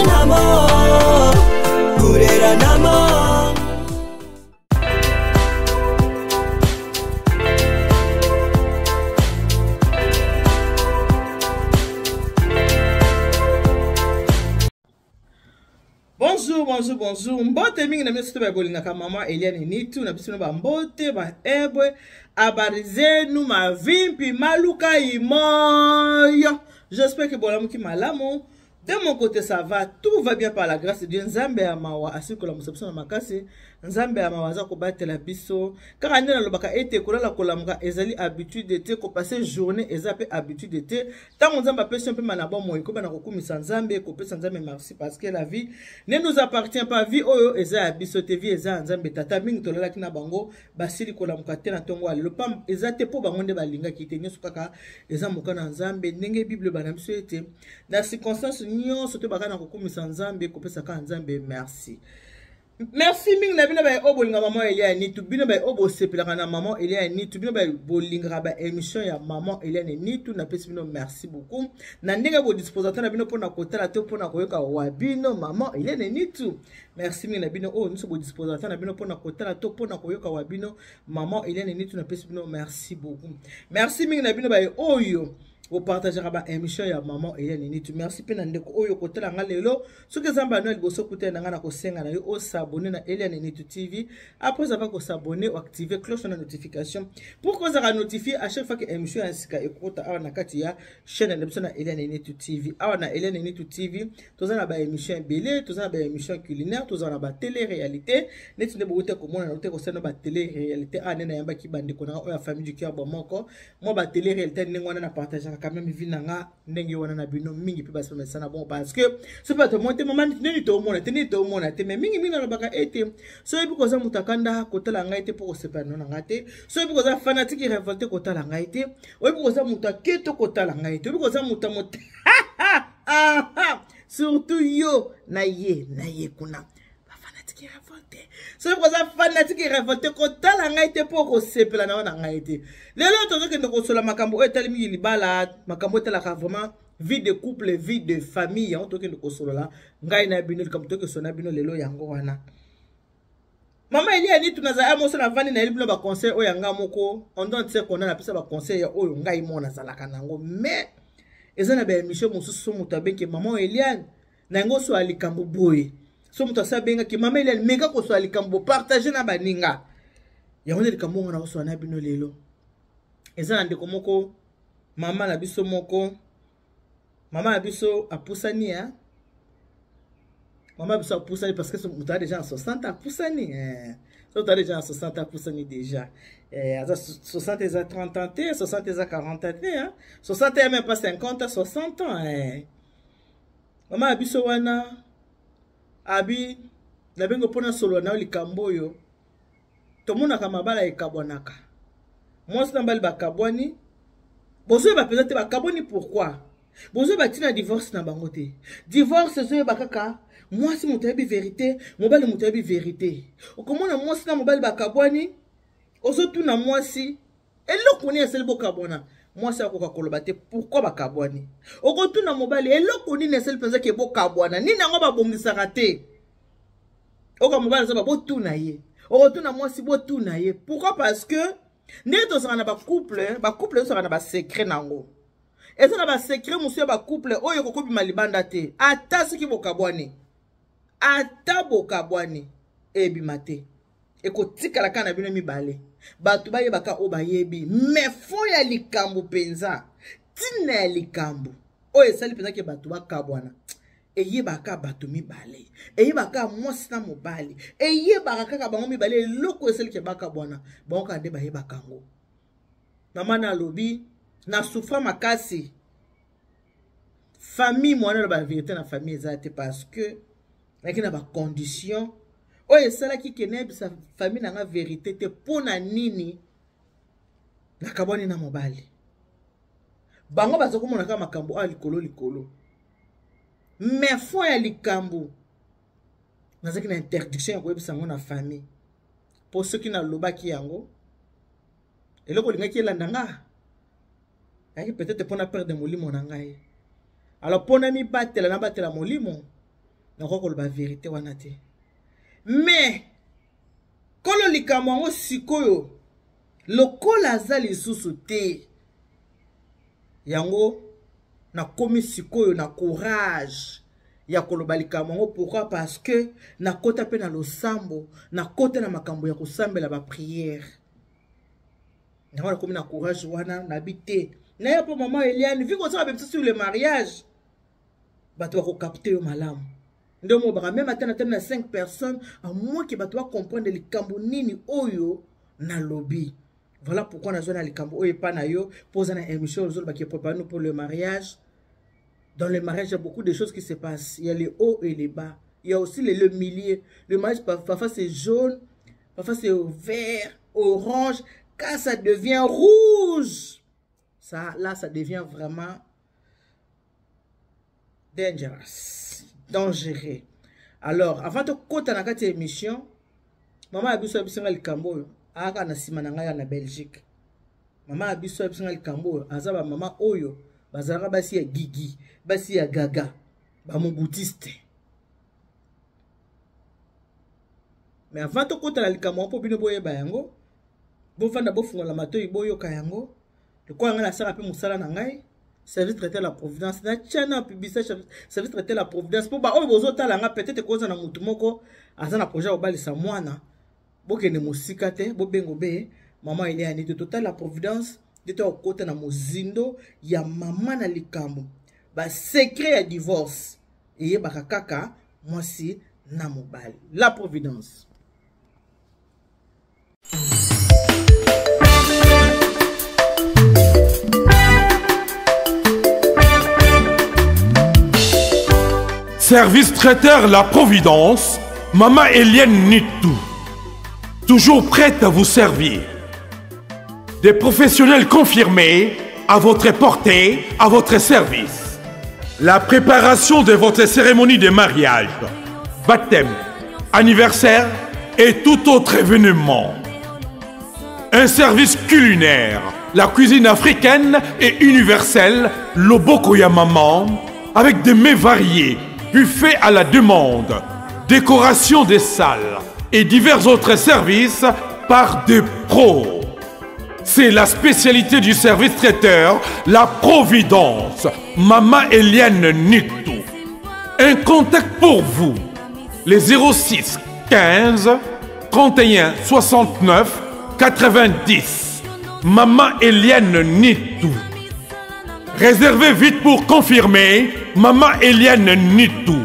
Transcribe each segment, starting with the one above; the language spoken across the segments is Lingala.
namo, kurera namo. Bonjour. Mbote mingi na miesu ba bolinga ka mama Eliane Nitu na biso ba mbote ba ebwe abarizenu mavimpi maluka imoyo. J'espère que bolamu ki malamu. De mon côté ça va, tout va bien par la grâce de Dieu. Nzambe ya mawa asiko la musopso na makasi. Nzambe ya mawa za ko batela biso. Car ande na lobaka ete kola kolamuka ezali habitude te ko passer journée ezape habitude te. Tant nzamba pesi un peu manabo moyo ko bana ko kumisa nzambe ko pesa nzambe merci parce que la vie ne nous appartient pas. Vie oyo eza biso te vie eza nzambe tata mingi tolela kina bango basili kolamuka te na tongo ale. Le pam ezate po bango nde balinga ki te nyoso kaka eza mokana nzambe ndenge Bible bana biso ete na circonstance nyonso te bakana kokumisa nzambe kopesa ka nzambe merci. Merci mingi na bino ba obolinga maman Eliane Nitu bino ba obo sepelaka na maman Eliane Nitu bino ba bolinga ba émission ya maman Eliane Nitu na pesi bino merci beaucoup na ndenge bo dispositeur na bino pona kotala te pona koyoka wa bino maman Eliane Nitu. Merci mingi na bino o nso bo dispositeur na bino pona kotala to pona koyoka wa bino maman Eliane Nitu na pesi bino merci beaucoup. Merci mingi na bino ba oyo vous partagez ba émission ya maman Eliane Nitu. Merci pe na ndeko oyo kotela nga lelo soki zamba no liboso kutela nga na kosenga na yo o s'abonner na Eliane Nitu TV. Après avoir ko s'abonner ou activer cloche de notification pour que ça notifier à chaque fois que émission insika ekota awa na kati ya chaîne na Eliane Nitu TV. Awa na Eliane Nitu TV tozana ba émission belé, tozana ba émission culinaire, tozana ba télé réalité, neti ne boute ko mona na te ko sena ba télé réalité a nena yamba ki bande ko na o ya famille du cœur bon moko mo ba télé réalité ngwana na partager quand même vinanga ndenge wana na bino mingi pe basi mesana bon parce que c'est pas tout monter maman nini to mona te mais mingi na baka ete so ebi ko za mutakanda kotala ngai te pour se pano na ngate so ebi ko za fanatique révolté kotala ngai te ebi ko za mutaketo kotala ngai te ebi ko za mutamote surtout yo na ye kuna fanatique révolté so ebi ko za fanatique révolté kotala ngai te pour ko sepela na ngai te lelo tozo ke ndoko sola makambo etali mi libala makambo etala ka vraiment vie de couple vie de famille on toke ndoko sola la ngai na bino comme toke sona bino lelo yango wana mama Eliane Nitu naza amoso na vani na libino ba conseil o yanga moko on donne se qu'on a pesa ba conseil ya oyo ngai mona zalaka nango mais ezana ba émission mosusu mutabe ke mama Eliane na ngo so alikambo boye so mutasa benga ke mama Eliane mega ko so alikambo partager na baninga yango le likambo na so na bino lelo ezana ndeko moko mama na biso moko mama na biso apusani ya mama biso apusani parce que son muta déjà en 60 apusani so ta déjà en 60 apusani déjà 60 et 30 ans 60 et 40 ans 60 et même pas 50 60 ans mama biso wana abi na bengo pona solo na likambo yo to mona kama bala ekabonaka moi c'est n'ambali bakabwani bozo ba peut-être bakabwani pourquoi bozo ba tina divorce na bangote divorce zo bakaka moi si mutabi vérité mobali mutabi vérité okomona moi si na mobali bakabwani ozo tuna moi si eloko ni esel bokabona moi ça ko koloba te pourquoi bakabwani okotuna mobali eloko ni esel penza ke bokabwana ni nango babongisaka te oka mobali zo ba botuna ye okotuna moi si botuna ye pourquoi parce que neto sanga ba couple sanga na ba secret nango eza na ba secret monsieur ba couple oyo kokobi malibanda te ata soki bokabwani ata bokabwani ebimate ekotikala kana bino mibale batu baye baka o bayebi mais fo ya likambo penza tina ya likambo oyo sali penza ke batu bakabwana eyebaka batu mibale eyebaka mwasi na mobali eyebaka kaka bango mibale eloko esali ke bakabwana bango kande bayebaka ngo mama na lobi na souffra makasi famille mwana ba vérité na famille ezate parce que na ba condition oyo esalaki kenebi sa famille na nga vérité te pona nini nakabwani na mobali bango bazokomona kaka makambo a likolo mais fo ya likambo nazaki na interdiction ya koyebisa yango na famille po soki nalobaki yango eloko olingaki elanda nga yaki peut-être mpona perdre molimo na ngai alors mpona mibatela nabatela molimo nakoko ba vérité wana te. Mais kolo likambo yango sikoyo lokola aza lisusu te yango nakomi sikoyo na courage ya koloba likambo yango. Pourquoi? Parce que nakota pe na losambo, nakota na makambo ya kosambela ba prière. Yango nakomi na courage wana nabite. Na ya po maman Eliane vu qu'on s'est sur le mariage bato ba ko capter yo malamu. Ndo mo ba même atana na 5 personnes à moins que bato ba comprendre likambo nini oyo na lobby. Voilà pourquoi na zona likambo oyo pa na yo poser na émission les autres qui préparent nous pour le mariage. Dans le mariage, il y a beaucoup de choses qui se passent. Il y a les hauts et les bas. Il y a aussi le milieu. Le mariage, parfois c'est jaune, parfois c'est vert, orange. Quand ça devient rouge, ça, là, ça devient vraiment dangereux. Alors, avant de côté dans cette émission, maman a vu ça le Cambo, a na simananga na Belgique. Maman a vu ça le Cambo, azaba maman oyo, bazara basi ya Gigi, basi ya Gaga, ba mon boutiste. Mais avant de côté dans le Cambo, pour bino boye bayango, bon fanda bo fungola mato iboyo kayango, le quoi ngana sara pe musala na ngai. Service traité la providence na chana publicité service traité la providence pour ba oyo bozota langa peut-être koza na mutu moko azana projet obalisa mwana bokende musika te bo bengo be maman ile ani de total la providence de to kota na mozindo ya mama na likambo ba secret ya divorce eye bakakaka mwasi na mobali la providence. Service traiteur La Providence, Maman Eliane Nitou. Toujours prête à vous servir. Des professionnels confirmés à votre portée, à votre service. La préparation de votre cérémonie de mariage, baptême, anniversaire et tout autre événement. Un service culinaire, la cuisine africaine et universelle, Loboko ya Maman, avec des mets variés, buffet à la demande, décoration des salles et divers autres services par des pros. C'est la spécialité du service traiteur, La Providence, Maman Eliane Nitou. Un contact pour vous, les 06 15 31 69 90. Maman Eliane Nitou. Réservez vite pour confirmer Maman Eliane Nitou.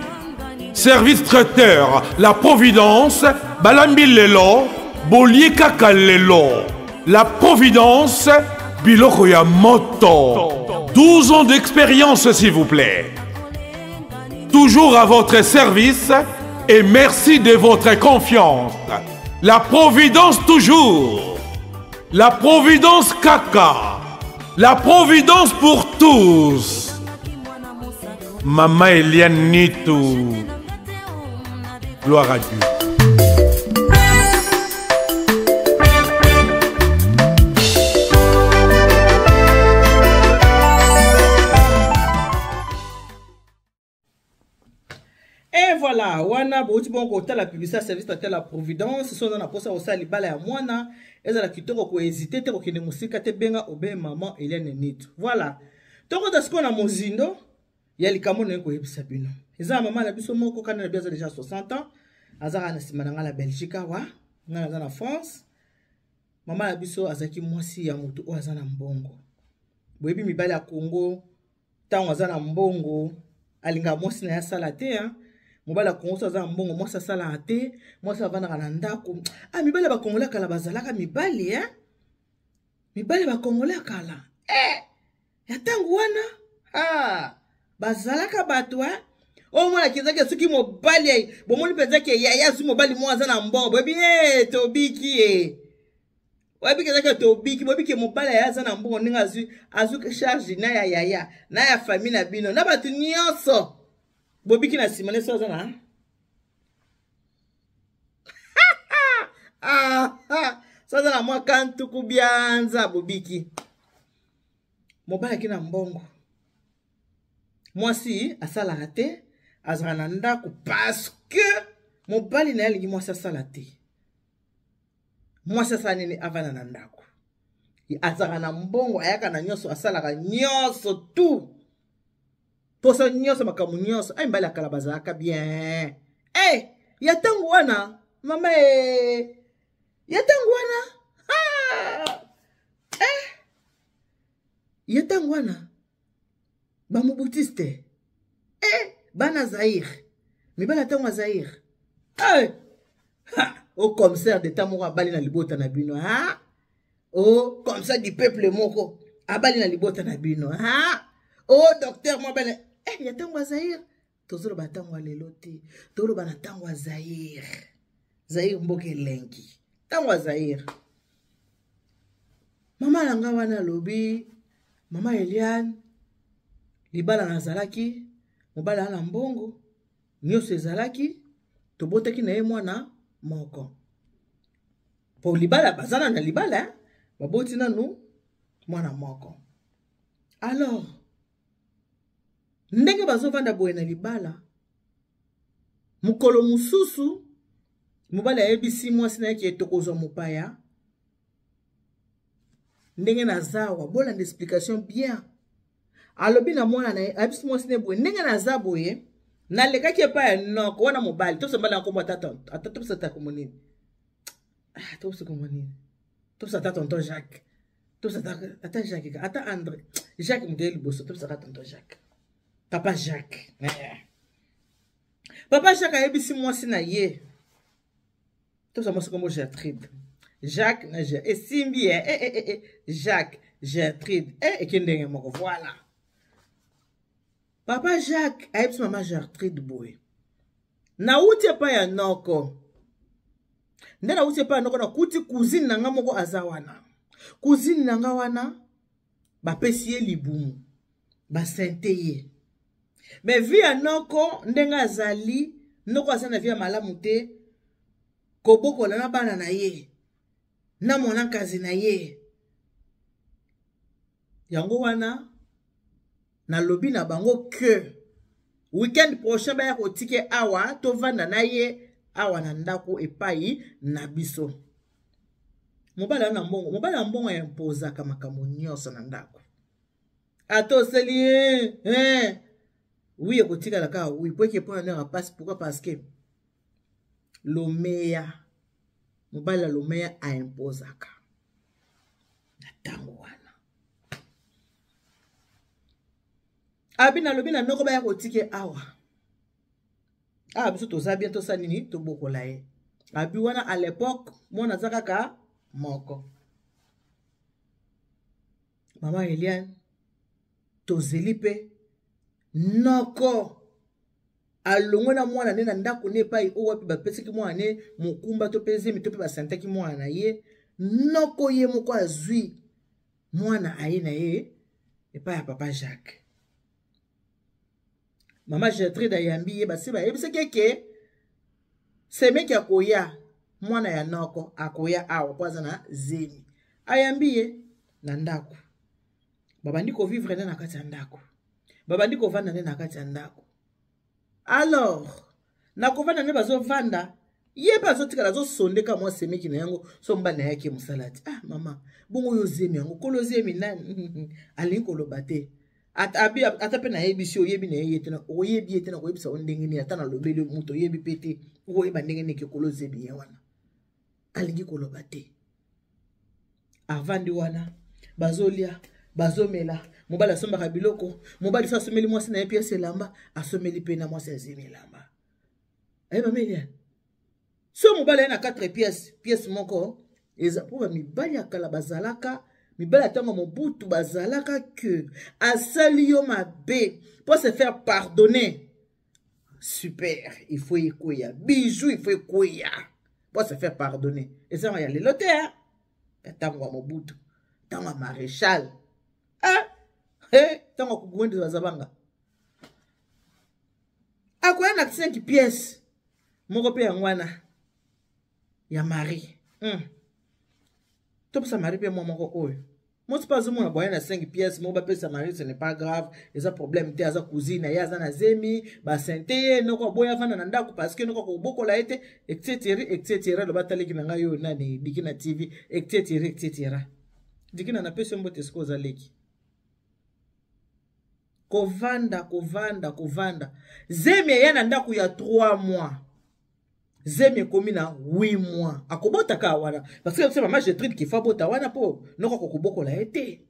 Service traiteur La Providence, Balambi Lelo, Bolier Kaka Lelo. La Providence, Biloko ya Moto. 12 ans d'expérience s'il vous plaît. Toujours à votre service et merci de votre confiance. La Providence toujours. La Providence Kaka. La Providence pour tous. Maman Eliane Nitou. Gloire à Dieu. Et voilà, wana bouti bon côté la publicité service de la providence, ce sont dans la poste au sali bala ya mwana, ezala kitoko ko hésiter te ko kende musika te benga obe maman Eliane Nitou. Voilà. Toko dasko na mozindo, ya likamo ne ko yebisa bino. Eza maman la biso moko kana na biso déjà 60 ans, azara na sima na la Belgique wa, na na France. Maman la biso azaki mwasi ya mutu o azana mbongo. Boyebi mibali ya Congo, tango azana mbongo, alinga mwasi na ya sala te hein. Mobala Congo ça za mbongo moi ça sala ate moi ça vana na ndako ah mibala ba Congola kala bazalaka mibali hein mibali ba Congola kala ya tangu wana ah bazalaka bato hein o mwana kizake suki mobali ai bomoni pezake ya su mobali mo za na mbongo bobi tobiki wabi kizake tobiki bobi ke mobali ya za na mbongo ninga azu charge na ya na ya famille na bino na batu nyonso Bobiki na simane soza na soza na mwa kantu kubianza Bobiki mobala kina mbongo mwasi asala ate azala na ndako parce que mobali na ye alingi mwasi asala te mwasi asala nini avanda na ndako azalaka na mbongo ayaka na nyonso asalaka nyonso tu poso nyonso makambo nyonso ai mbali akala bazalaka bien ya ntango wana mama ya ntango wana ya ntango wana bamobutiste bana Zaïre mibali ya ntango ya Zaïre au commissaire d'état moko abali na libota na bino au commissaire du peuple moko abali na libota na bino au docteur mo bana ya ntango ya Zaïre tozoloba ntango ya lelo te toloba na ntango ya Zaïre Zaïre mboka elengi ntango ya Zaïre mama nanga wana lobi mama Eliane libala nazalaki mobali ana mbongo nyonso ezalaki tobotaki na ye mwana moko po libala bazana na libala baboti nanu mwana moko alors ndenge bazovanda boye na libala mukolo mususu mobali ayebisi mwasi na yeke tokozwa mopaya ndenge nazawa bolanda explication bien alobi na mwana na ye ayebisi mwasi na boye ndenge naza boye nalekaki epai ya noko wana mobali topesa mbala nkombo ata topesa ta kombo nini topesa kombo nini topesa ata tonton Jacques topesa ata Jacques ata André Jacques mudele liboso topesa ata tonton Jacques papa Jacques papa Jacques ayebisi mwasi na ye topesa mwasi kombo Gertrude Jacques na esimbi Jacques Gertrude ekendenge moko voilà papa Jacques ayebisi mama Gertrude boye nauti epai ya noko nde nauti epai ya noko nakuti cousine nanga moko aza wana cousine nanga wana bapesi ye libumu basente ye me vi ya noko ndenge azali noko aza na vi ya malamu te kobokola na bana na ye na mwana nkazi na ye yango wana nalobi na bango que weekend prochain baya kotike awa tovanda na ye awa na ndako epai na biso mobali na mbongo mobali na mbongo impozaka makambo nyonso na ndako atoseli oui ekotikala kaka oui po eke mpona ndenge apasi pourquoi parce que lomeya mobali ya lomeya aimpozaka na ntango wana abi nalobi na noko baya kotike awa biso toza bien tosa nini tobokola ye abi wana à l'époque mwana aza kaka moko mama Eliane tozeli mpe noko alongwe na mwana ne na ndako ne epai oyo wapi bapesaki mwana ne mokumba to mpe zemi to mpe basantaki mwana na ye noko ye moko azwi mwana aye na ye epai ya papa Jacques mama Gertrude ayambi ye basi bayebisaki eke semeki akoya mwana ya noko akoya awa po aza na zemi ayambi ye na ndako babandi kovivre nde na kati ya ndako babandi kovanda nde na kati ya ndako alors na kovanda nde bazovanda ye mpe azotikala azosondeka mwa semeki na yango so mobali na yaki mosala ti mama bongo oyo zemi yango kolo zemi nani alingi koloba te ata mpe nayebisi oyebi na ye tena oyebi ye tena koyebisa o ndenge nini ata nalobeli moto oyebi mpe te okoyeba ndenge nini ekolo zemi ye wana alingi koloba te avandi wana bazolia bazomela mobali asombaka biloko mobali so asomeli mwasi na ye piese elamba asomeli mpe na mwasi azemi elamba ayebamelia so mobali aye na 4 piese moko eza mpo bamibali ya kala bazalaka mibali atango mobutu bazalaka que asali yo mabe pour se faire pardonner super il faut ekoya bijou il faut ekoya pour se faire pardonner eza ya lelo te tango ya mobutu tango ya maréchal tango kugwende bazabanga akoya na 5 pièces moko pe yango wana ya mari topesa mari pe mwa moko oyo Moi, c'est pas mon aboyen à 5 pièces, mon bapé sa mari, ce n'est pas grave. Les problème, t'es à sa cousine, y a sa zemi, bah, sente, no ko boya fana nanda parce que no ko boko la été, etc., etc., le batale qui n'a yo nani, dikina TV, etc., etc. Dikina na pese mbote skoza leki. Kovanda. Zemi ya nanda ku ya 3 mois. Zemi komi na 8 mois. Akobota ka wana. Parce que c'est maman Gertrude qui fa bota wana po. Noko kokoboko la été.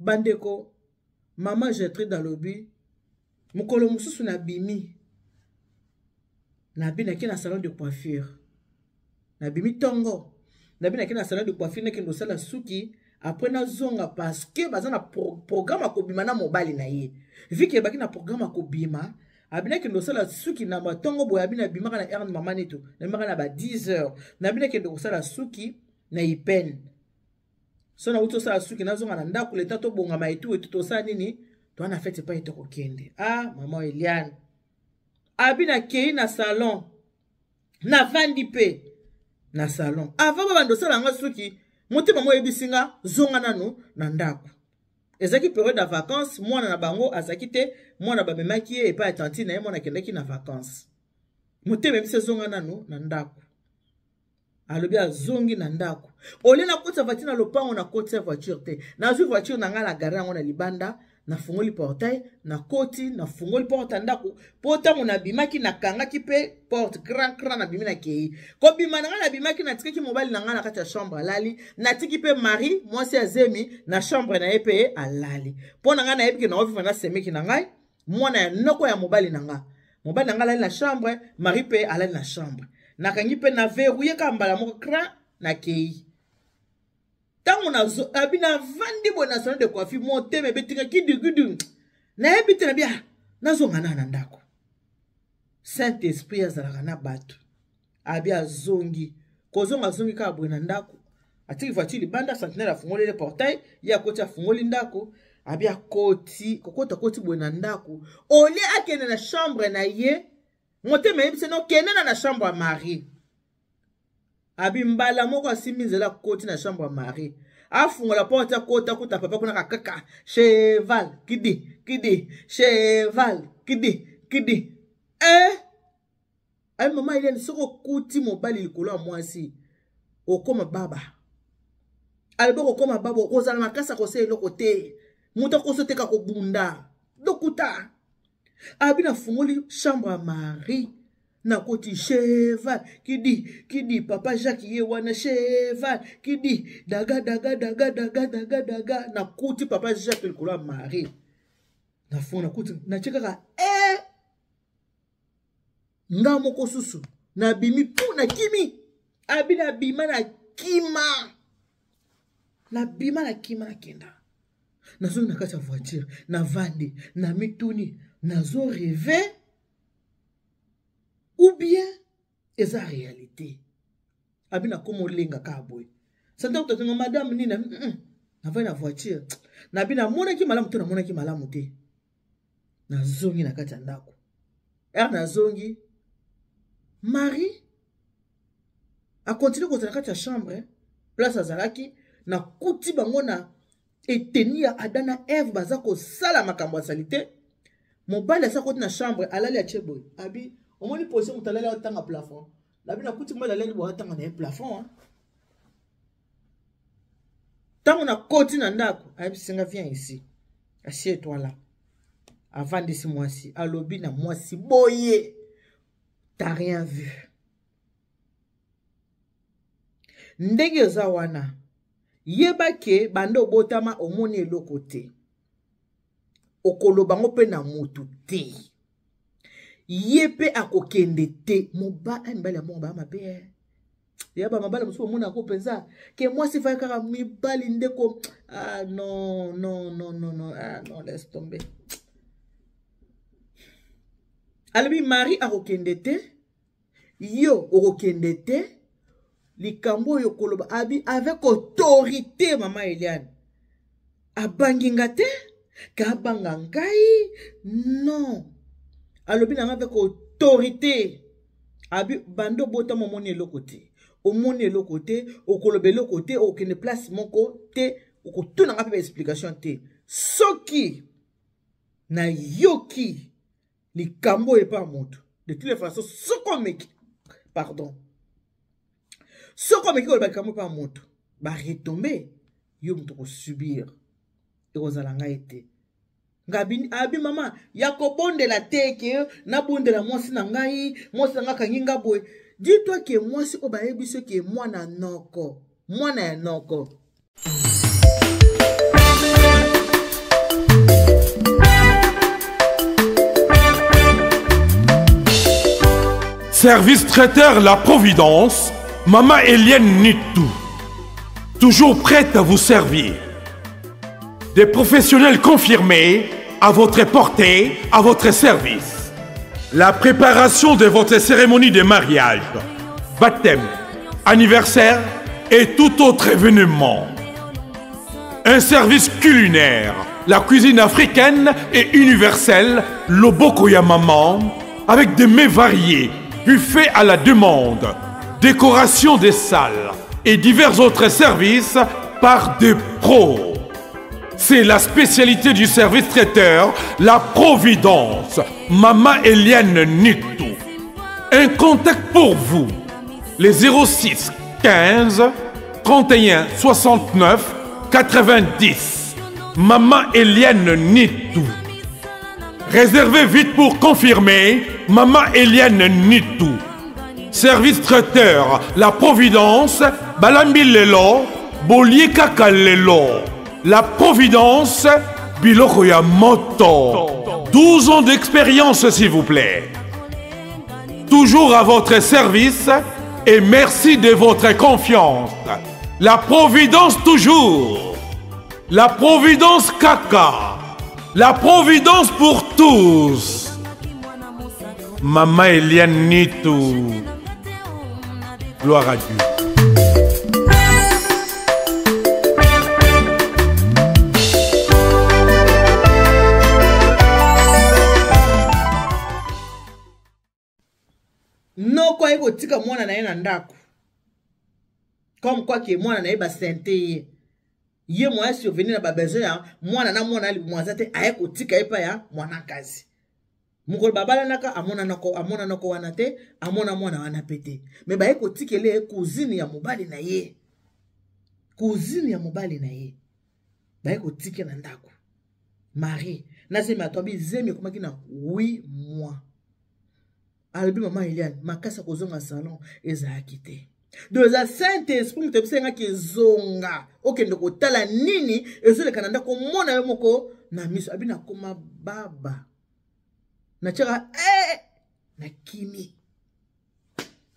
Bandeko. Maman Gertrude dans le but. Mukolo mususu na bimi. Na bina ki na salon de coiffure. Na bimi tongo. Na bina ki na salon de coiffure neki ndo sala suki. Après na zonga parce que baza na programme akobima na mobali na ye. Vu que baki na programme akobima. Abina ki ndosala suki na matongo boya abina bimaka na erne mama neto na bimaka na ba 10 heures na abina ki ndosala suki na ipen so na uto sala suki na zonga na ndako leta to bonga maitu etu to sa nini to na fete pa eto kokende mama Eliane abina kei na salon na vandi pe na salon avant ba ndosala nga suki mote mama ebisinga zonga nanu na ndako ezaki période de vacances moi na bango azaki te moi na bamemaki et pas attentif na moi na kendaki na vacances mote même saison nanu na ndako alobi azongi na ndako ole na kota voiture na lopango na kota voiture te na zu voiture na ngala gare yango na libanda na fungoli portail na koti na fungoli porte ndako pota mona bimaki na kangaki pe porte grand na bimina kei ko bimana na bimaki na tikaki mobile na ngala kati ya chambre lali na tiki pe mari mwasi azemi na chambre na epe alali pona ngana ebiki na ofi na semeki na ngai mwana ya noko ya mobile na nga lali na chambre mari pe alali na chambre na kangi pe na verrouiller ka mbala moko grand na kei tango na abina vandi bona salon de coiffure monte me betika kidugudu na ebite na bia nazonga na ndako Saint Esprit azalaka na bato abia zongi kozonga zongi ka bwe na ndako atiki voiture libanda centenaire afungoli le portail ya koti afungoli ndako abia koti kokota koti bwe na ndako ole akene na chambre na ye monte me ebise no kene na chambre ya mari abi mbala moko asimizela koti na chambre ya mari afungola porte kota kuta papa kuna kaka cheval kidi cheval kidi ay mama ile soko kuti mobali likolo mwasi okoma baba aliboko okoma baba ozala makasa ko se eloko te muta ko soteka ko bunda dokuta abina fungoli chambre ya mari na koti cheval kidi papa Jacques ye wana cheval kidi daga na koti papa Jacques likolo mari na fona koti na chekaka nga moko susu na bimi pu na kimi abina bima na kima na kenda nazo na kati ya voiture na vandi na mituni nazo rêver ou bien eza réalité abina komo lenga ka boy santa ko to madame nina na va na voiture na bina mona ki malamu to na mona ki malamu te na zongi na kati ya ndako na zongi Marie a continué ko na kati ya chambre place azalaki na kuti bango na eteni ya Adana Eve baza ko sala makambo ya salite mobali asa koti na chambre alali ya cheboy abi omoni position mutalali otanga plafond labi na kuti mobali alali bo atanga na plafond tango na koti na ndako abi singa viens ici assieds-toi là avant de ce mois-ci alobi na mois-ci boye t'as rien vu ndenge za wana yebake bando botama omoni eloko te okoloba ngo pe na mutu te yepe akokende te moba mbali ya monga ba mabe yaba mabala muso mona ko penza ke moi si fa kaka mibali ndeko non non laisse tomber alabi mari akokende te yo okokende te likambo yo koloba abi avec autorité mama Eliane abanginga te ka banga ngai non alobi na avec autorité abi bando bota momoni eloko te omoni le côté okolobe le côté okene place moko te okotuna nga pe explication te soki na yoki likambo e pa moto de toutes les façons sokomeki pardon sokomeki koloba likambo pa moto ba retomber yo moto ko subir ekozala ngai te ngabi abi mama ya kobondela teke na bondela mwasi na ngai mwasi na nga kangi nga boye dis-toi que mwasi o bayebi so ke mwana ya noko Service traiteur La Providence, Maman Eliane Nitou. Toujours prête à vous servir. Des professionnels confirmés à votre portée, à votre service. La préparation de votre cérémonie de mariage, baptême, anniversaire et tout autre événement. Un service culinaire, la cuisine africaine et universelle, Loboko ya Maman, avec des mets variés, buffet à la demande, décoration des salles et divers autres services par des pros. C'est la spécialité du service traiteur, la Providence, Maman Eliane Nitou. Un contact pour vous, les 06 15 31 69 90. Maman Eliane Nitou. Réservez vite pour confirmer, Maman Eliane Nitou. Service traiteur, la Providence, Balambi Lelo, Bolier Kaka Lelo. La Providence, Biloko ya Moto. 12 ans d'expérience, s'il vous plaît. Toujours à votre service et merci de votre confiance. La Providence toujours. La Providence Kaka. La Providence pour tous. Maman Eliane Nitou. Gloire à Dieu. Noko eko tika mwana na ye na ndako. Comme quoi que mwana na ye ba sente ye mwa survenir na ba besoin ya mwana na mwana ali mwazate ayeko tika epa ya mwana kazi. Mukolo babala naka amona noko wana te amona mwana wana pete. Me ba eko tikele cousine ya mobali na ye. Cousine ya mobali na ye. Ba eko tike na ndako. Marie na se matobi zemi komaki na 8 mois. Albi Maman Eliane, makasa kozonga salon ezaki te. Doza Saint-Esprit mtebisenga ki zonga. Oke ndoko tala nini ezole kananda ko mona yo moko na miso abina koma baba. Na chaka na kimi.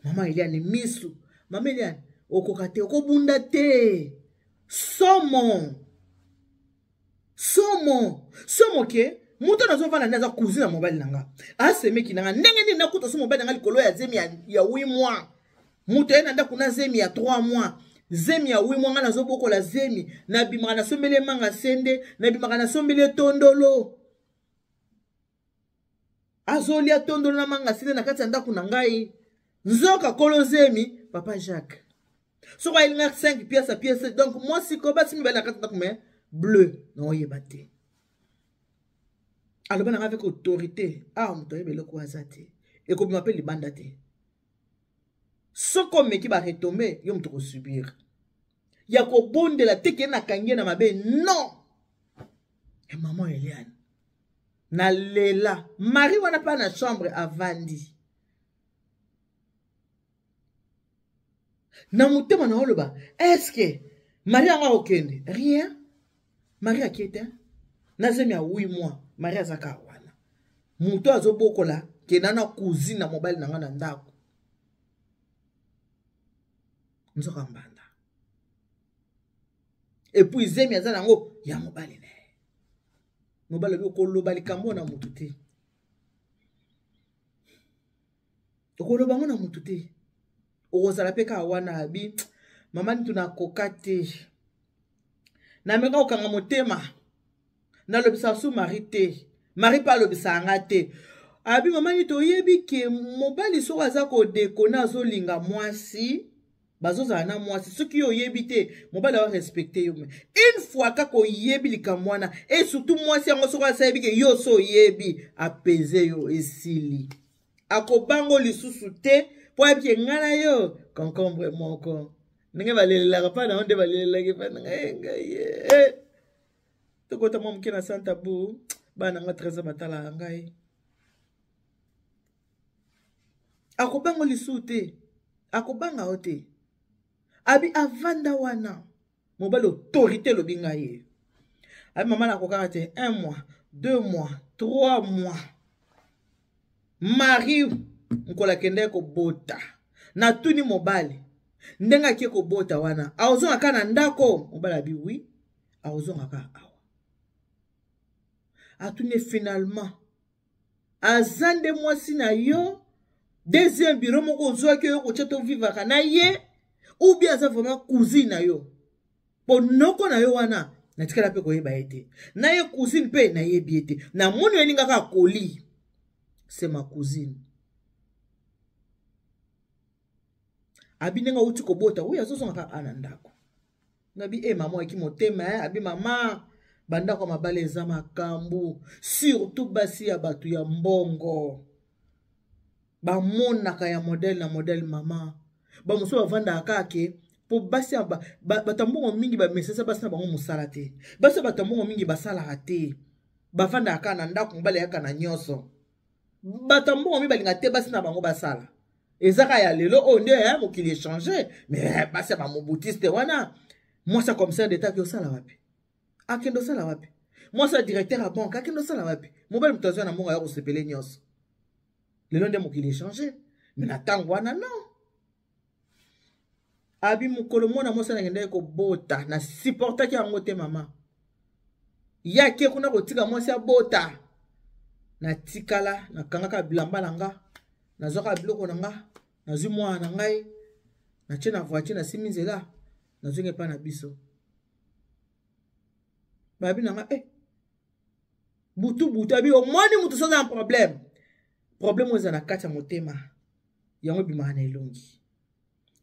Maman Eliane misu. Maman Eliane okokate okobunda te. Somo ke muto na zofana naza cousine na mobali nanga. Aseme ki nanga ndenge ni nakuta so mobali nanga likolo ya zemi ya 8 mois. Muto ena nda kuna zemi ya 3 mois. Zemi ya 8 mois nga nazo bokola zemi na bimaka na sombele manga sende na bimaka na sombele tondolo. Azolia tondolo na manga sende na kati ya ndako na ngai. Nzoka kolo zemi papa Jacques. So kwa ilinga 5 pièces donc moi si ko ba simi ba na kati ndako me bleu no yebate. Alors, avec autorité, muto yebele ko azate. Et ko bima pe libanda te. Soko meki ba retomber, yo muto ko subir. Ya ko bonde la teke na kangie na mabe, non. Et Maman Eliane. Na lela. Marie wana pa na chambre avandi. Na mutema na oloba. Est-ce que Marie anga okende? Rien. Marie a kiete. Na zemi ya 8 mois. Marie azaka wana. Muto azobokola ke nana cousine na mobile nanga na ndako. Nzoka mbanda. Et puis zemi azana ngo ya mobile ne. Mobile bi okoloba likambo na mutu te. Okoloba ngo na mutu te. Okozala peka wana abi mama nitu na kokate. Na meka okanga motema. Na lobisa su Marie te. Marie pa lobisa anga te. Abi mama ni to yebi ke mobali so aza ko dekona zo linga mwasi. bazozala na mwasi soki yo oyebi te mobali awa respecte yo me une fois kaka oyebi likambo wana et surtout mwasi yango soko asayebi ke yo so oyebi apese yo esili akobango lisusu te po ayebi ke ngai na yo concombre moko ndenge balelelaka mpa na yo nde balelelaki mpa na ngai tokota mwa moke na santa bu bana nga 13 batala ya ngai akobanga lisusu te akobanga yo te abi avanda wana mobali autorité lobi ngai ye abi mama nakokaka te 1 mois 2 mois 3 mois mari nkola kende kobota na tuni mobali ndenge akie kobota wana aozonga ka na ndako mobali abi wi aozonga ka awa atuni finalement azande mwasi na yo deuxième bureau moko ozwaki yo kotia tovivaka na ye ou bien aza vraiment cousine na yo ponoko na yo wana natikala mpe koyeba ye te na ye cousine mpe nayebi ye te na moni elingaka akoli c'est ma cousine abi ndenge auti kobota oyo azozongaka ana ndako ngabi mama aki motema abi mama bandako mabale eza makambo surtout basi ya bato ya mbongo bamonaka ya modèle na modèle mama bamosusu bavandaka kake po basi bato mbongo mingi bamesesa basi na bango mosala te basi bato mbongo mingi basalaka te bavandaka na ndako mobali yaka na nyonso bato mbongo mingi balinga te basi na bango basala ezaka ya lelo oyo nde ya mokili échange mais basi ya bamobutiste wana mwasi ya commissaire d'état ki osala wapi akende osala wapi mwasi ya directeur ya banque akende osala wapi mobali moto azwa na mbongo ya kosepele nyonso lelo nde mokili échange mais na ntango wana non abi mokolo mwana mwasi nakendaki kobota na supportaki yango te mama yake kuna kotika mwasi abota natikala nakangaka bilamba na nga nazwaka biloko na nga nazwi mwana na ngai natie na voiture nasimi nzela nazongi epa na biso babi na nga butu abi omoni mutu soza na problème oyo eza na kati ya motema yango ebimaka na elongi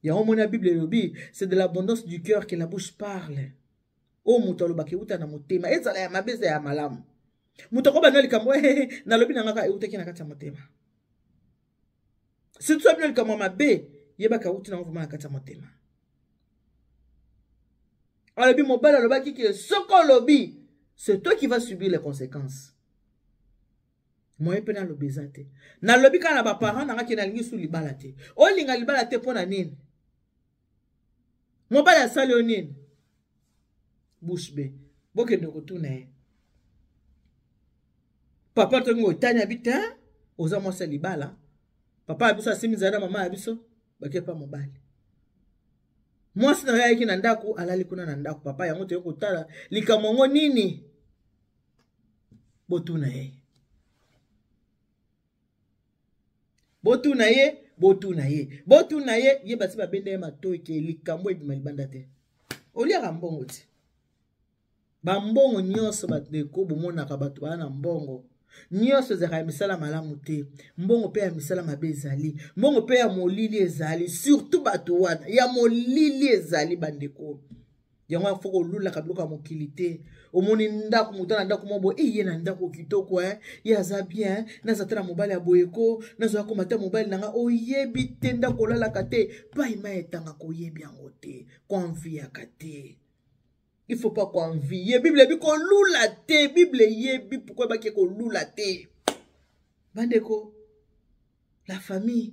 yango moni ya bible elobi c'est de l'abondance du cœur que la bouche parle oyo mutu alobaka euta na motema ezala ya mabe eza ya malamu mutu akobana likambo nalobi na ngaka eutaki na kati ya motema surtout abino likambo ya mabe yebaka euti nango vraimen na kati ya motema alobi mobali alobaki ke soko olobi c'est toi qui vas subir les conséquences moye mpe nalobi eza te nalobi kaka na baparent nanga ke nalingi su libala te olinga libala te mpo na nini mobali asali yo nini bouche be bokende kotuna ye papa tongi otani abi te oza mwasi ya libala papa ya biso asimi zala na mama ya biso bakie pa mobali mwasi na yo ayaki na ndako alali kuna na ndako papa yango toye kotala likambo yango nini botuna ye botuna ye ye basi babende ye matoi ke likambo ebima libanda te oliaka mbongo ti bambongo nyonso bandeko bomonaka bato baa na mbongo nyonso ezalaka ya misala malamu te mbongo mpe ya misala mabe ezali mbongo mpe ya molili ezali surtout bato wana ya molili ezali bandeko yango afo kolulaka biloko ya mokili te omoni ndako moto na ndako moko boye ye na ndako kitoko ye aza bien naza te na mobali ya boyeko nazoya koma te mobali nanga oyebi te ndako olalaka te paima etanga koyebi yango te koanviaka te il faut pas koanvi ye bible ebi kolula te bible yebi pourquoi baki kolula te bandeko la famille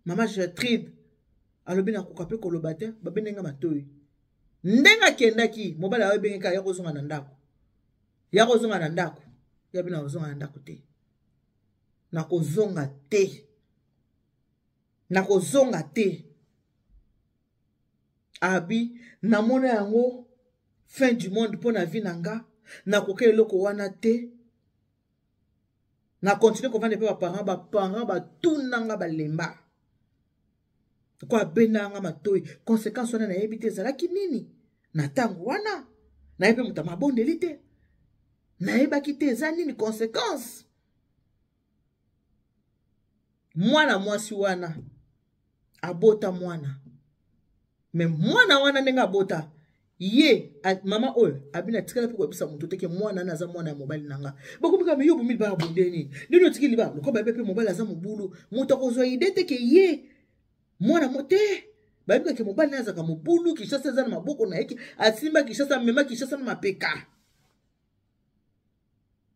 mama Gertrude alobi nakoka mpe koloba te babendenga matoi ndenge akendaki mobali ayo ebengeka ya kozonga na ndako yabi na kozonga na ndako te nakozonga te abi namona yango fin du monde mpo na vie na nga nakoka eloko wana te na continue kovanda mpe baparent batunanga balemba ko abendanga matoi conséquence wana nayebi te ezalaki nini na ntango wana nayebi moto mabondeli te nayebaki te eza nini conséquence mwana mwasi wana abota mwana mais mwana wana nenga bota ye mama oyo abina tikala pe ko bisa mutu teke mwana na za mwana ya mobali nanga bakomika me yobu mili ba bondeni nino tikili ba ko ba pepe mobali aza mobulu mutu kozwa ide teke ye mwana mote babika ke mobali naza ka mobulu kishasa za na maboko na yeke asimba kishasa mema kishasa na mapeka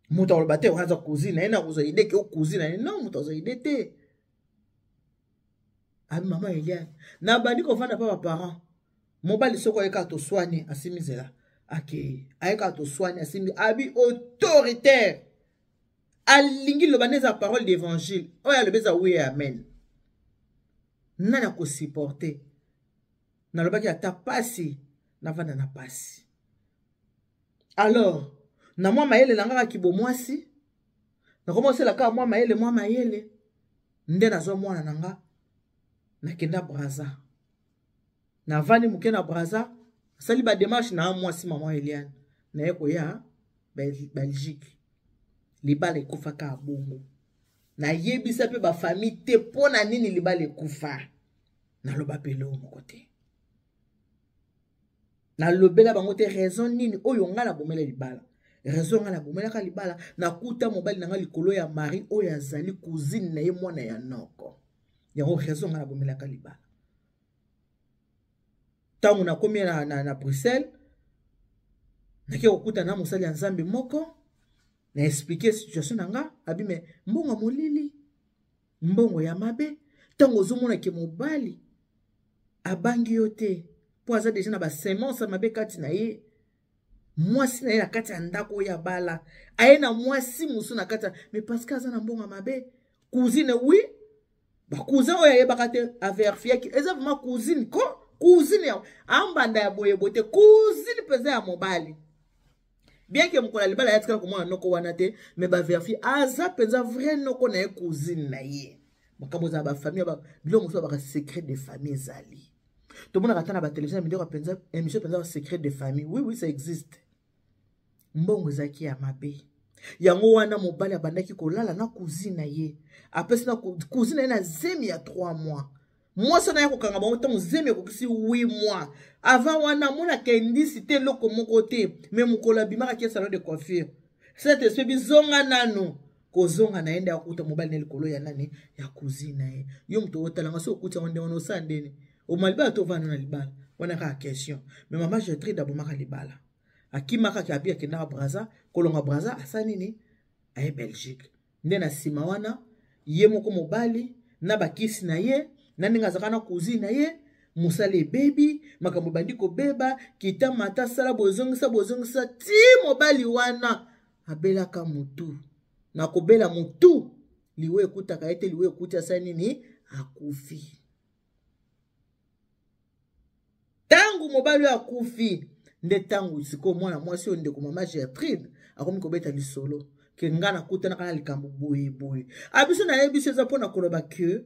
mutu olbate waza kuzina ena kozwa ide ke okuzina non mutu kozwa ide te abi mama Eliane na bandi ko vanda pa ba parents mobali soko ayeka to soigner asimizela ake ayeka to soigner asimi abi autoritaire alingi loba neza parole d'évangile oya lobeza oui amen nana ko supporter na lobaki ata pasi na vanda na pasi alors na mwa mayele nanga kibo mwasi na komosela ka mwa mayele nde nazo mwana nanga nakenda Braza na vani muke na Braza sali ba démarche na mwasi mama Eliane na yeko ya Belgique libala ekufaka abongo na yebisa pe ba famille te pona nini libala ekufa na loba pelo mokote na lobela bango te raison nini oyo ngala bomela libala raison ngala bomela ka libala na kuta mobali nanga likolo ya mari oyo azali cousine na ye mwana ya noko yango raison ngala bomela ka libala tangu na komi na Bruxelles nake okuta na musali ya nzambe moko na expliquer situation nanga abime mbongo molili mbongo ya mabe tango ozomona ke mobali abangi yo te po aza deja na ba semence mabe kati na ye mwasi na ye na kati ya ndako ya bala aye na mwasi musu na kati mais parce que aza na mbongo mabe cousine oui ba cousin oyo ayebaka te averifie ki eza vraiment cousine ko cousine ya ambanda ya boye bote cousine peza ya mobali bien que mkola libala ya tika komona noko wana te mais ba vérifier aza peza vrai noko na ye cousine na ye makambo za ba famille ba bilongo so ba secret de famille zali to mona katana ba télévision vidéo penza émission penza secret de famille oui ça existe mbongo zaki ya mabe yango wana mobali abandaki kolala na cousine na ye apesi na cousine na zemi ya 3 mois moi ça na ya kokanga bango tango zemi kokisi 8 mois avant wana mona kendisi te loko moko te mais mukola bimaka ki salon de coiffure cette espèce bizonga nano kozonga na ende akuta mobali na likolo ya nani ya cousine na ye yo mto otalanga so okuta onde ono sandeni o malba to vana na libala wana ka question mais maman j'ai très d'abord maka libala akimaka ki abia ke na Braza kolonga Braza asani ni ay Belgique nde na sima wana ye moko mobali na bakisi na ye na ninga zakana cousine na ye musale baby makambo bandiko beba kita mata sala bozongisa ti mobali wana abelaka mutu na kobela mutu liwe ekutaka ete liwe ekuti asani ni akufi tangu mobali akufi nde tangu siko mwana mwasi onde ko mama Gertrude akomi kobeta lisolo ke ngana kutana kana likambo boye abiso na yebiso za pona koloba que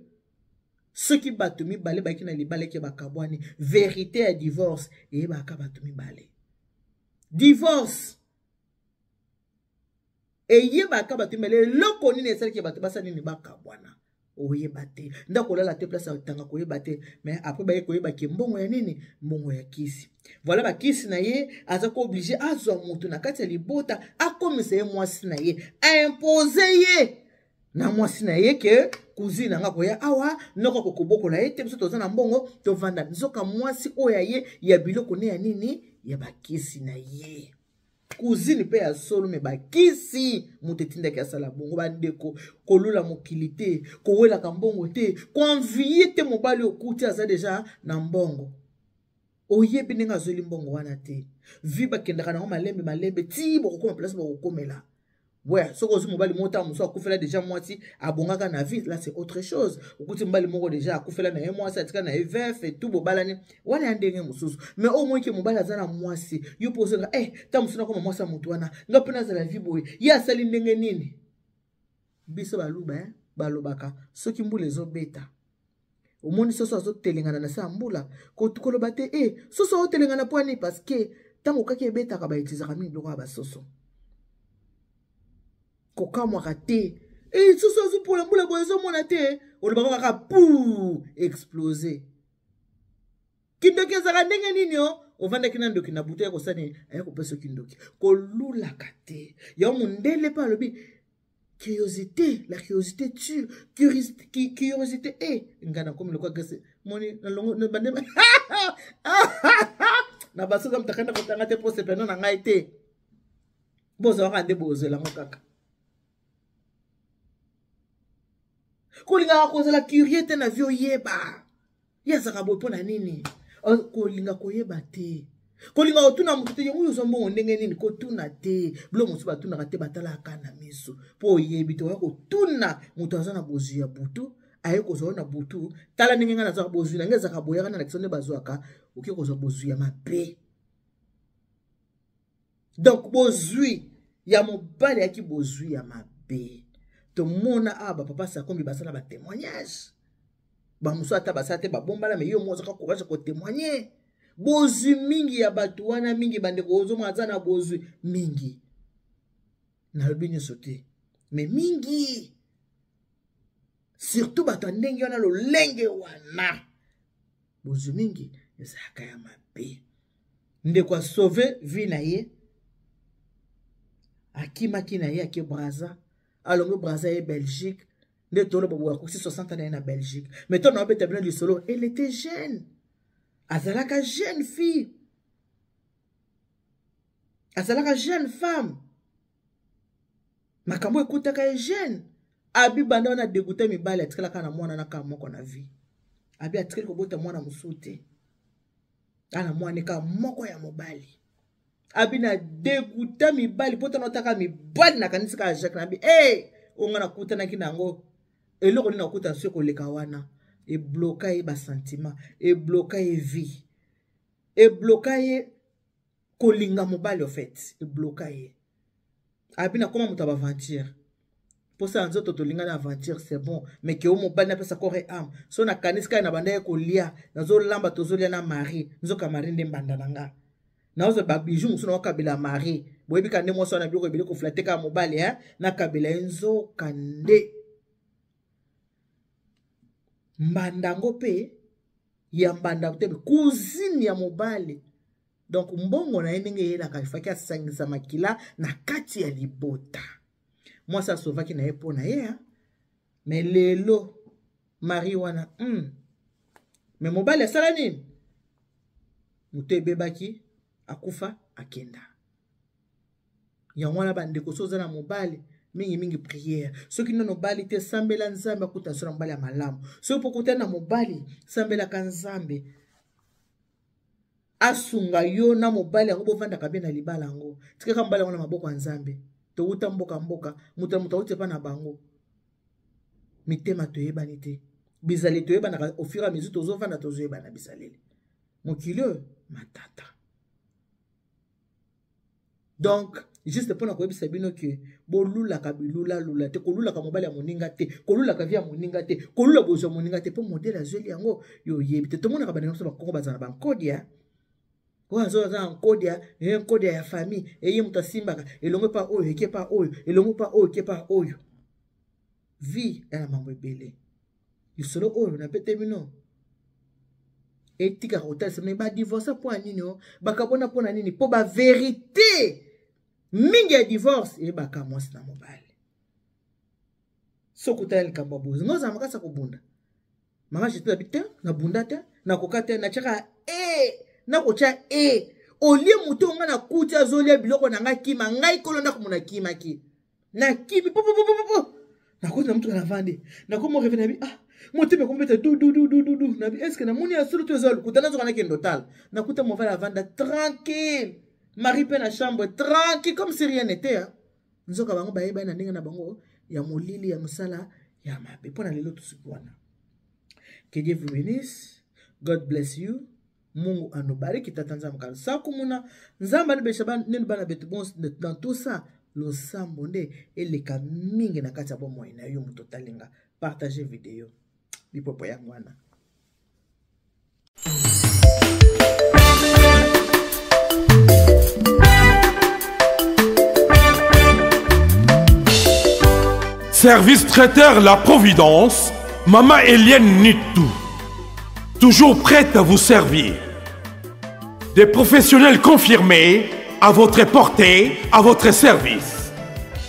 ce qui batumi balé baki na libale ke bakabwani vérité ya divorce et baka batumi balé divorce et ye baka batumi balé loko nini esali ke batu basani ni bakabwana oyeba te ndako lala te place atanga koyeba te mais après baye koyeba ke mbongo ya nini mbongo ya kisi voilà ba kisi na ye aza ko obligé azwa mutu na kati ya libota akomisa ye mwasi na ye imposer ye na mwasi na ye ke cousine nga koya awa noko kokoboko na ye te biso toza na mbongo to vanda nzoka mwasi oya ye ya biloko ne ya nini ya bakisi na ye cousine pe ya solo me bakisi mutetinda ke sala bongo bandeko kolula mokili te kowela ka mbongo te konvie te mobali okuti aza deja na mbongo oyebi ninga zoli mbongo wana te viba kendaka na malembe ti bokoma place bokomela ouais soko zo mobali mota muso akufela deja mwasi abongaka na vie là c'est autre chose okuti mobali moko deja akufela na ye mwasi atika na evef et tout bobalani wana ya ndenge mususu mais au moins ke mobali azana mwasi yo posenga ta musuna koma mwasi mutu wana ngapena za la vie boye ya sali ndenge nini biso baluba balobaka soki mbula ezobeta omoni soso azotelengana na sa mbula koloba te soso otelengana poani parce que tango kaki ebetaka baitizaka mingi biloko ya basoso kokamwa raté soso azupola mbula boye ezomona te olobaka kaka pou exploser kindoki ezaka ndenge nini yo ovandaki na ndoki na buto ya kosani aye kopesa kindoki kolulaka te ya mondele pa alobi curiosité, la curiosité tue, curiosité est. Ngana comme le quoi que c'est. Moni, na longo, na bande. Na basu comme takana kotanga te pour se peno na ngaite. Bozo rande bozo la mokaka. Kolinga koza la curiosité na vio yeba. Yasa kabo pona nini? Kolinga koyeba te. Kolinga otuna mutute yo uyo sombo ndenge nini ko tuna te blo mutu batuna kate batala kana miso po yebi to ko tuna mutu azana bozu ya butu aye ko zona butu tala ndenge ngana za bozu na ngeza ka boya kana na kisonde bazwaka uki ko zo bozu ya mabe donc bozu ya mobali yaki bozu ya mabe to mona aba papa sa kombi basala ba témoignage ba muso ata basate ba bombala me yo mozo ka courage ko témoigner bozu mingi ya batu wana mingi bande ko ozo mwaza na bozu mingi na lobinyo sote mais mingi surtout batu ndenge wana lo lenge wana bozu mingi ezaka ya mabe nde kwa sauver vie na ye akimaki na ye ake Braza alongo Braza ye Belgique nde tolo bobo akosi 60 ans na Belgique mais ton obeta bien du solo elle était jeune. Azalaka jeune fille. Azalaka jeune femme. Makambo ekutaka jeune. Abi banda wana dégoûté mibali atikala kana mwana na kama moko na vie. Abi atikala ko bota mwana musute. Ana mwana ka moko ya mobali. Abi na dégoûté mibali pota notaka mibali na kanisa ka Jacques na bi onga na kutana kinango. Eloko ni na kuta seko leka wana. Et bloquer bas sentiment et bloquer vie et bloquer kolinga mobile en fait et bloquer abina comment muta ba aventure pour ça nzoto to linga na aventure c'est bon mais que au mobile na pesa corps et âme so na kaniska na banda ko lia nazo lamba tozo lia na mari nzoka mari nde mbanda nanga nazo ba bijou muso na kabila mari boyebi kande mo so na biloko ebile ko flatter ka mobile na kabila enzo kande mbandango pe ya mbandango te cousine ya mobali donc mbongo na ndenge yela kalifaki asangisa makila na kati ya libota moi ça sauvaki na epo na ye mais lelo mari wana mais mobali asala nini muto ebebaki akufa akenda ya mwana bandeko soza na mobali mingi prière ceux qui n'ont bali te sambela nzambe akuta sura mbali ya malamu ceux pour kutana mobali sambela kanzambe asunga yo na mobali yango bovanda kabe na libala yango tikaka mbali wana maboko ya nzambe to uta mboka muta uti pa na bango mitema toyebani te bizali toyebana au fur et à mesure tozovanda tozoyebana bizaleli mokilo matata donc juste pour nous dire que bolula kabilula lula te kolula ka mobali ya moninga te kolula ka via moninga te kolula bozo moninga te pour modèle azeli yango yo yebi te to mona ka bana so ba kongo bazana ba kodia ko azo za kodia e kodia ya famille e ye mutasimbaka elongo pa oyo eke pa oyo elongo pa oyo eke pa oyo vie na mambo ebele yisolo oyo na pete mino etika hotel se ba divorce pour nini bakabona pona nini po ba vérité mingi ya divorce e baka mwasi na mobali sokuta el kambabuzi ngoza makasa kubunda mama jitu abite na bunda te na kokate na chaka na kocha olie muto nga na kutia zolia biloko na nga kima ngai kolonda kumuna kima ki na kibi po na kota mtu na vande na komo revena bi motibe kombeta du na bi est-ce que na moni asulu to zol kutana zo kana kendo tal na kuta mo va la vanda tranquille Marie pe na chambre tranquille comme si rien n'était nzoka bango bayeba na ndinga na bango ya molili ya musala ya mabe pona lelo tusikwana. Que Dieu vous bénisse, God bless you, Mungu anobariki tatanza mkala sakumuna nzamba libeshaban nenu bana betu bon dans tout ça lo sambonde eleka mingi na kati ya bomo ina yo muto talinga partager vidéo bipopo ya mwana. Service traiteur La Providence, Maman Eliane Nitou. Toujours prête à vous servir. des professionnels confirmés à votre portée, à votre service.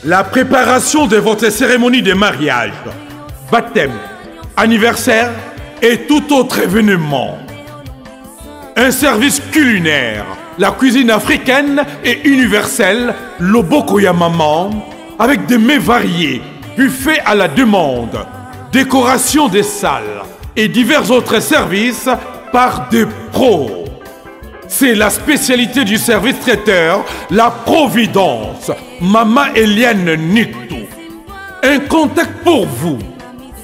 La préparation de votre cérémonie de mariage, baptême, anniversaire et tout autre événement. Un service culinaire, la cuisine africaine et universelle, Loboko ya Maman, avec des mets variés, buffet à la demande, décoration des salles et divers autres services par des pros. C'est la spécialité du service traiteur, la Providence, Maman Eliane Nitou. Un contact pour vous,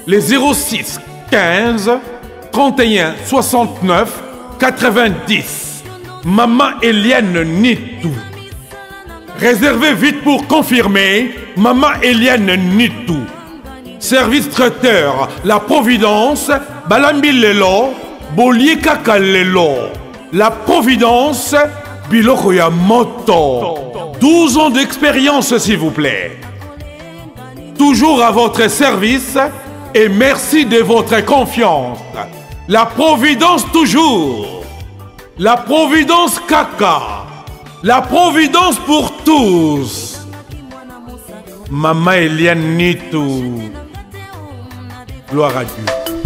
les 06 15 31 69 90. Maman Eliane Nitou. Réservez vite pour confirmer. Maman Eliane Nitou. Service traiteur, la Providence, Balambi Lelo, Bolier Kaka Lelo. La Providence, Biloko ya Moto. 12 ans d'expérience, s'il vous plaît. Toujours à votre service et merci de votre confiance. La Providence toujours. La Providence Kaka. La Providence pour tous. Maman Eliane Nitou. Gloire à Dieu.